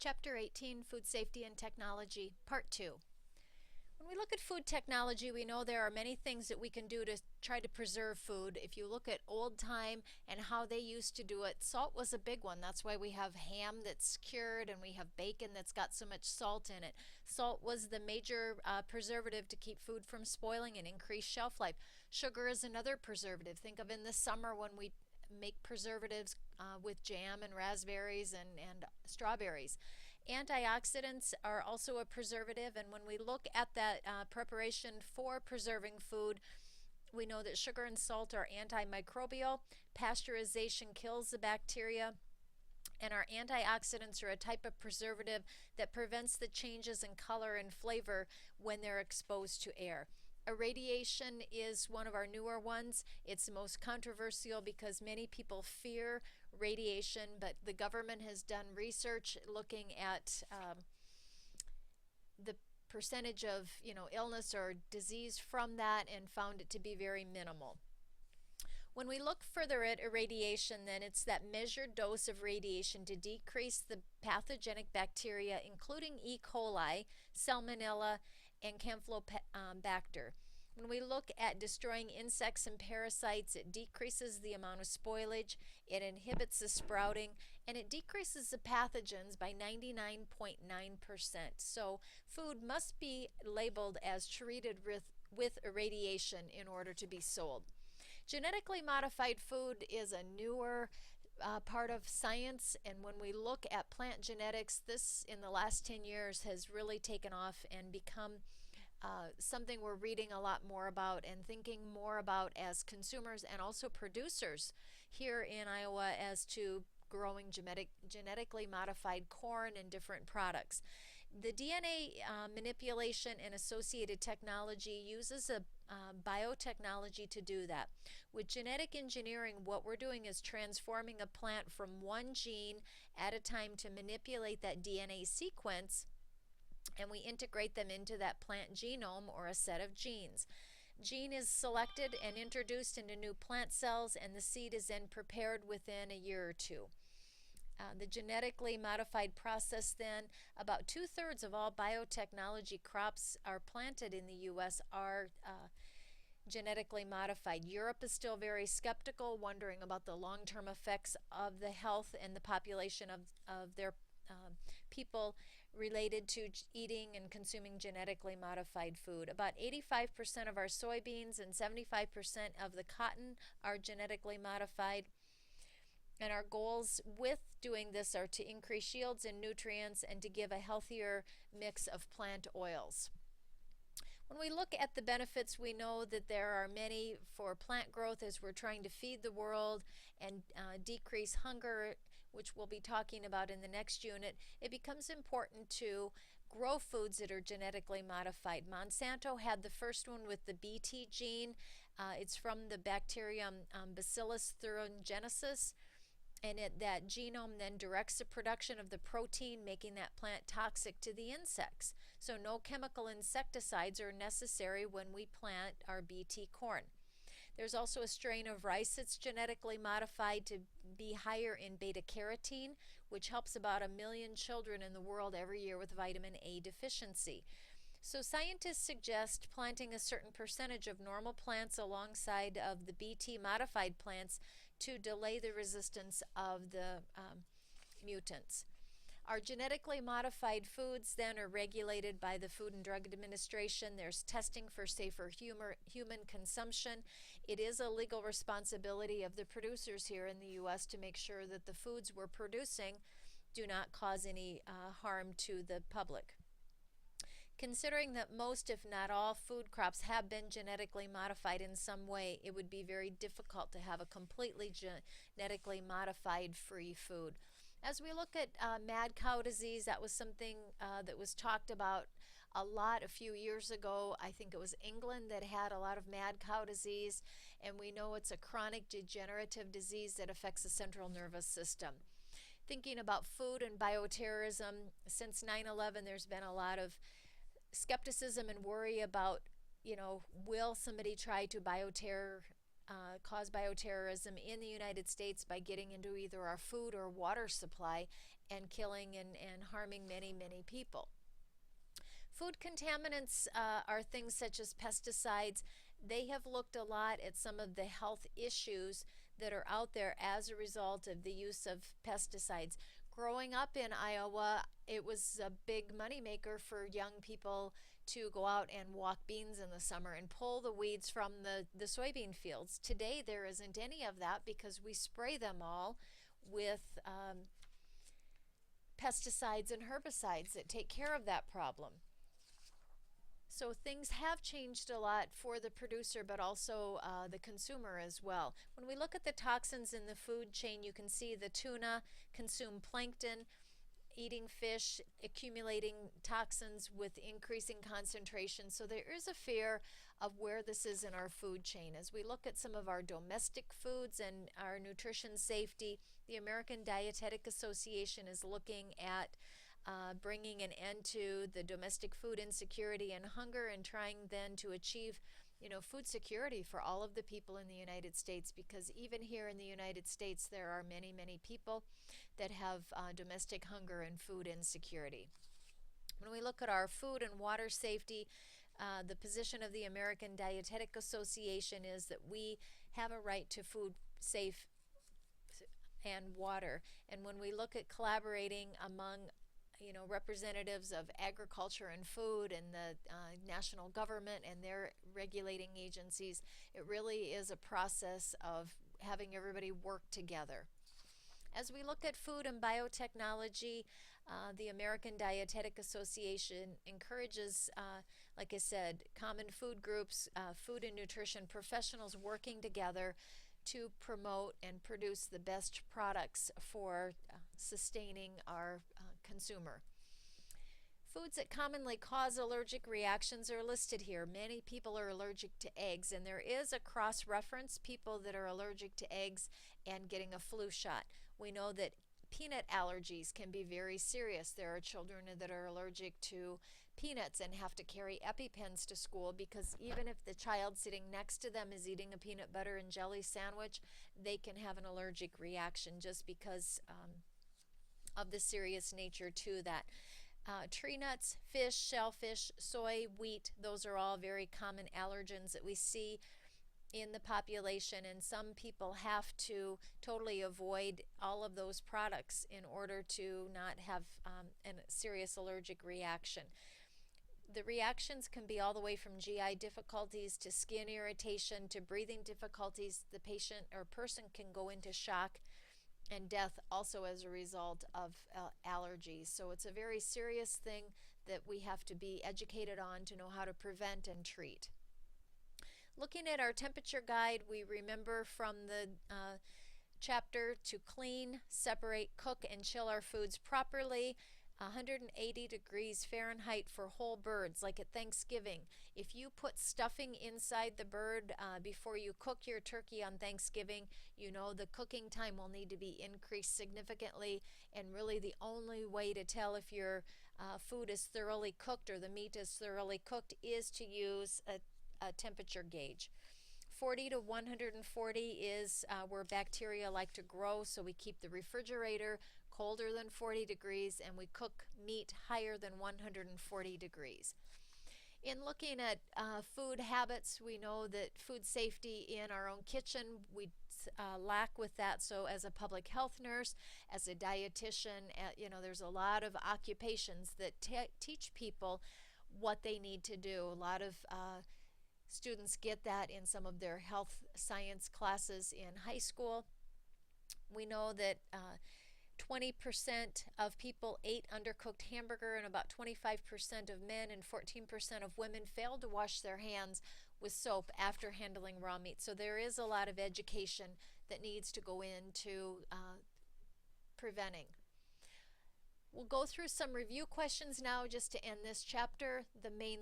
Chapter 18, Food Safety and Technology, Part 2. When we look at food technology, we know there are many things that we can do to try to preserve food. If you look at old time and how they used to do it, salt was a big one. That's why we have ham that's cured and we have bacon that's got so much salt in it. Salt was the major preservative to keep food from spoiling and increase shelf life. Sugar is another preservative. Think of in the summer when we make preservatives with jam and raspberries and strawberries. Antioxidants are also a preservative, and when we look at that preparation for preserving food, we know that sugar and salt are antimicrobial. Pasteurization kills the bacteria. And our antioxidants are a type of preservative that prevents the changes in color and flavor when they're exposed to air. Irradiation is one of our newer ones. It's the most controversial because many people fear radiation, but the government has done research looking at the percentage of illness or disease from that and found it to be very minimal. When we look further at irradiation, then it's that measured dose of radiation to decrease the pathogenic bacteria, including E. coli, Salmonella, and Campylobacter. When we look at destroying insects and parasites, it decreases the amount of spoilage, it inhibits the sprouting, and it decreases the pathogens by 99.9%. So food must be labeled as treated with irradiation in order to be sold. Genetically modified food is a newer part of science, and when we look at plant genetics, this in the last 10 years has really taken off and become something we're reading a lot more about and thinking more about as consumers and also producers here in Iowa as to growing genetically modified corn and different products. The DNA manipulation and associated technology uses a biotechnology to do that. With genetic engineering, what we're doing is transforming a plant from one gene at a time to manipulate that DNA sequence, and we integrate them into that plant genome or a set of genes. Gene is selected and introduced into new plant cells, and the seed is then prepared within a year or two. The genetically modified process, then, about 2/3 of all biotechnology crops are planted in the U.S. are genetically modified. Europe is still very skeptical, wondering about the long-term effects of the health and the population of their people related to eating and consuming genetically modified food. About 85% of our soybeans and 75% of the cotton are genetically modified. And our goals with doing this are to increase yields and nutrients and to give a healthier mix of plant oils. When we look at the benefits, we know that there are many for plant growth as we're trying to feed the world and decrease hunger, which we'll be talking about in the next unit. It becomes important to grow foods that are genetically modified. Monsanto had the first one with the Bt gene. It's from the bacterium Bacillus thuringiensis. And that genome then directs the production of the protein, making that plant toxic to the insects. So no chemical insecticides are necessary when we plant our Bt corn. There's also a strain of rice that's genetically modified to be higher in beta carotene, which helps about 1 million children in the world every year with vitamin A deficiency. So scientists suggest planting a certain percentage of normal plants alongside of the Bt modified plants to delay the resistance of the mutants. Our genetically modified foods then are regulated by the Food and Drug Administration. There's testing for safer human consumption. It is a legal responsibility of the producers here in the U.S. to make sure that the foods we're producing do not cause any harm to the public. Considering that most, if not all, food crops have been genetically modified in some way, it would be very difficult to have a completely genetically modified free food. As we look at mad cow disease, that was something that was talked about a lot a few years ago. I think it was England that had a lot of mad cow disease, and we know it's a chronic degenerative disease that affects the central nervous system. Thinking about food and bioterrorism, since 9/11 there's been a lot of skepticism and worry about, will somebody try to cause bioterrorism in the United States by getting into either our food or water supply. and killing and harming many, many people. Food contaminants are things such as pesticides. They have looked a lot at some of the health issues that are out there as a result of the use of pesticides. Growing up in Iowa, it was a big moneymaker for young people to go out and walk beans in the summer and pull the weeds from the soybean fields. Today, there isn't any of that because we spray them all with pesticides and herbicides that take care of that problem. So things have changed a lot for the producer, but also the consumer as well. When we look at the toxins in the food chain, you can see the tuna consume plankton, eating fish, accumulating toxins with increasing concentration. So there is a fear of where this is in our food chain. As we look at some of our domestic foods and our nutrition safety, the American Dietetic Association is looking at bringing an end to the domestic food insecurity and hunger, and trying then to achieve, food security for all of the people in the United States, because even here in the United States there are many, many people that have domestic hunger and food insecurity. When we look at our food and water safety, the position of the American Dietetic Association is that we have a right to food safe and water. And when we look at collaborating among representatives of agriculture and food and the national government and their regulating agencies, it really is a process of having everybody work together. As we look at food and biotechnology, the American Dietetic Association encourages, like I said, common food groups, food and nutrition professionals working together to promote and produce the best products for sustaining our consumer. Foods that commonly cause allergic reactions are listed here. Many people are allergic to eggs, and there is a cross-reference, people that are allergic to eggs and getting a flu shot. We know that peanut allergies can be very serious. There are children that are allergic to peanuts and have to carry EpiPens to school, because even if the child sitting next to them is eating a peanut butter and jelly sandwich, they can have an allergic reaction just because of the serious nature to that. Tree nuts, fish, shellfish, soy, wheat, those are all very common allergens that we see in the population, and some people have to totally avoid all of those products in order to not have a serious allergic reaction. The reactions can be all the way from GI difficulties to skin irritation to breathing difficulties. The patient or person can go into shock and death also as a result of allergies. So it's a very serious thing that we have to be educated on to know how to prevent and treat. Looking at our temperature guide, we remember from the chapter to clean, separate, cook, and chill our foods properly. 180 degrees Fahrenheit for whole birds, like at Thanksgiving. If you put stuffing inside the bird before you cook your turkey on Thanksgiving, you know the cooking time will need to be increased significantly, and really the only way to tell if your food is thoroughly cooked or the meat is thoroughly cooked is to use a temperature gauge. 40 to 140 is where bacteria like to grow, so we keep the refrigerator colder than 40 degrees, and we cook meat higher than 140 degrees. In looking at food habits, we know that food safety in our own kitchen, we lack with that. So as a public health nurse, as a dietitian, there's a lot of occupations that teach people what they need to do. A lot of students get that in some of their health science classes in high school. We know that 20% of people ate undercooked hamburger, and about 25% of men and 14% of women failed to wash their hands with soap after handling raw meat. So there is a lot of education that needs to go into preventing. We'll go through some review questions now just to end this chapter. The main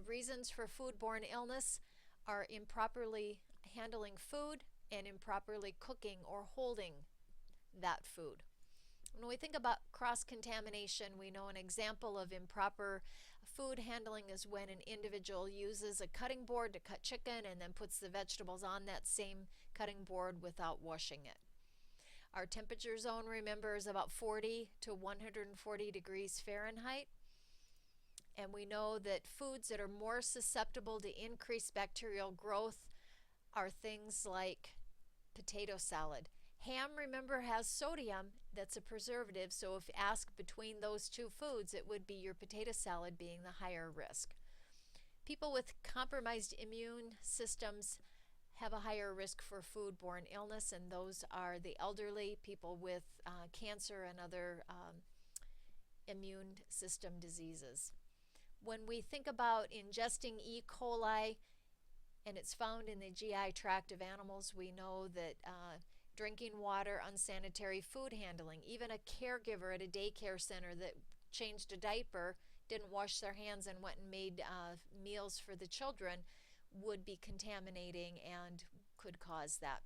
reasons for foodborne illness are improperly handling food and improperly cooking or holding that food. When we think about cross-contamination, we know an example of improper food handling is when an individual uses a cutting board to cut chicken and then puts the vegetables on that same cutting board without washing it. Our temperature zone, remember, is about 40 to 140 degrees Fahrenheit. And we know that foods that are more susceptible to increased bacterial growth are things like potato salad. Ham, remember, has sodium that's a preservative, so if asked between those two foods, it would be your potato salad being the higher risk. People with compromised immune systems have a higher risk for foodborne illness, and those are the elderly, people with cancer and other immune system diseases. When we think about ingesting E. coli, and it's found in the GI tract of animals, we know that drinking water, unsanitary food handling, even a caregiver at a daycare center that changed a diaper, didn't wash their hands and went and made meals for the children, would be contaminating and could cause that.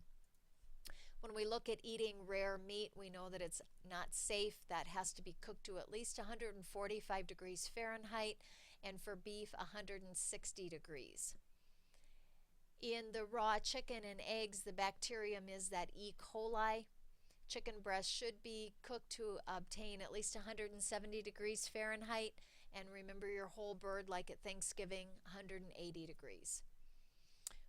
When we look at eating rare meat, we know that it's not safe. That has to be cooked to at least 145 degrees Fahrenheit, and for beef, 160 degrees. In the raw chicken and eggs, the bacterium is that E. coli. Chicken breast should be cooked to obtain at least 170 degrees Fahrenheit, and remember your whole bird, like at Thanksgiving, 180 degrees.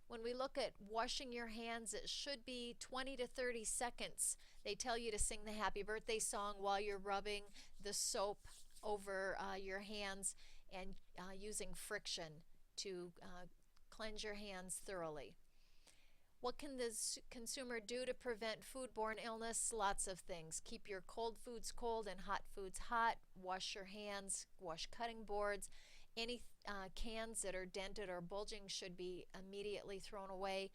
When we look at washing your hands, it should be 20 to 30 seconds. They tell you to sing the happy birthday song while you're rubbing the soap over your hands and using friction to cleanse your hands thoroughly. What can the consumer do to prevent foodborne illness? Lots of things. Keep your cold foods cold and hot foods hot. Wash your hands. Wash cutting boards. Any cans that are dented or bulging should be immediately thrown away.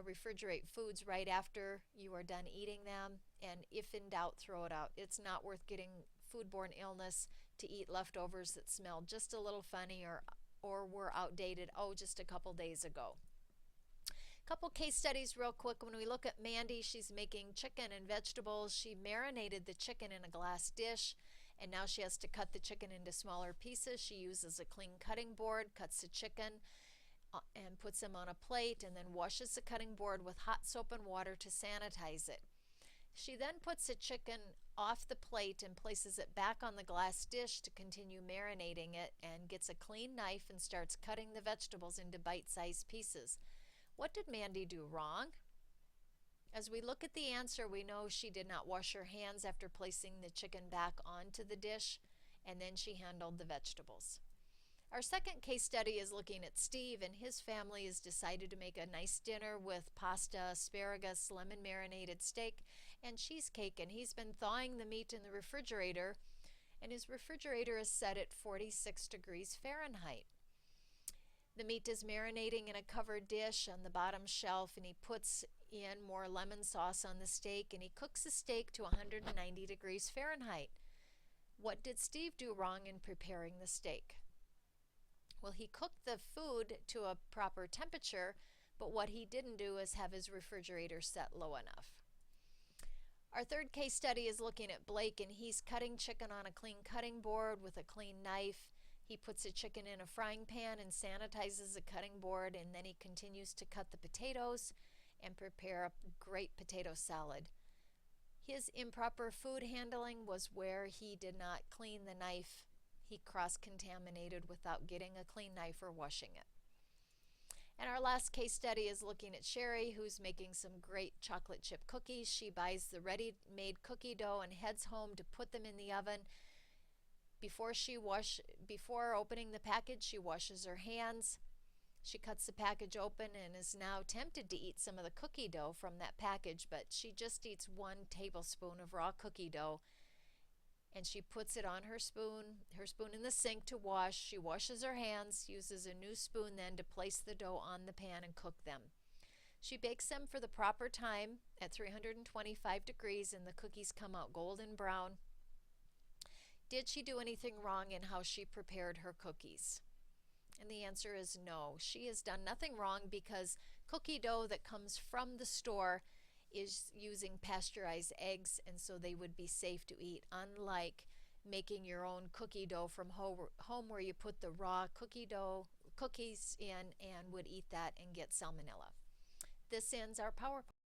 Refrigerate foods right after you are done eating them. And if in doubt, throw it out. It's not worth getting foodborne illness to eat leftovers that smell just a little funny or were outdated, just a couple days ago. Couple case studies real quick. When we look at Mandy, she's making chicken and vegetables. She marinated the chicken in a glass dish, and now she has to cut the chicken into smaller pieces. She uses a clean cutting board, cuts the chicken and puts them on a plate, and then washes the cutting board with hot soap and water to sanitize it. She then puts the chicken off the plate and places it back on the glass dish to continue marinating it, and gets a clean knife and starts cutting the vegetables into bite-sized pieces. What did Mandy do wrong? As we look at the answer, we know she did not wash her hands after placing the chicken back onto the dish, and then she handled the vegetables. Our second case study is looking at Steve, and his family has decided to make a nice dinner with pasta, asparagus, lemon marinated steak, and cheesecake, and he's been thawing the meat in the refrigerator, and his refrigerator is set at 46 degrees Fahrenheit. The meat is marinating in a covered dish on the bottom shelf, and he puts in more lemon sauce on the steak, and he cooks the steak to 190 degrees Fahrenheit. What did Steve do wrong in preparing the steak? Well, he cooked the food to a proper temperature, but what he didn't do is have his refrigerator set low enough. Our third case study is looking at Blake, and he's cutting chicken on a clean cutting board with a clean knife. He puts the chicken in a frying pan and sanitizes the cutting board, and then he continues to cut the potatoes and prepare a great potato salad. His improper food handling was where he did not clean the knife. He cross-contaminated without getting a clean knife or washing it. And our last case study is looking at Sherry, who's making some great chocolate chip cookies. She buys the ready-made cookie dough and heads home to put them in the oven. Before opening the package, she washes her hands. She cuts the package open and is now tempted to eat some of the cookie dough from that package, but she just eats 1 tablespoon of raw cookie dough, and she puts it on her spoon in the sink to wash. She washes her hands, uses a new spoon then to place the dough on the pan and cook them. She bakes them for the proper time at 325 degrees, and the cookies come out golden brown. Did she do anything wrong in how she prepared her cookies? And the answer is no. She has done nothing wrong, because cookie dough that comes from the store is using pasteurized eggs, and so they would be safe to eat, unlike making your own cookie dough from home where you put the raw cookies in and would eat that and get salmonella. This ends our PowerPoint.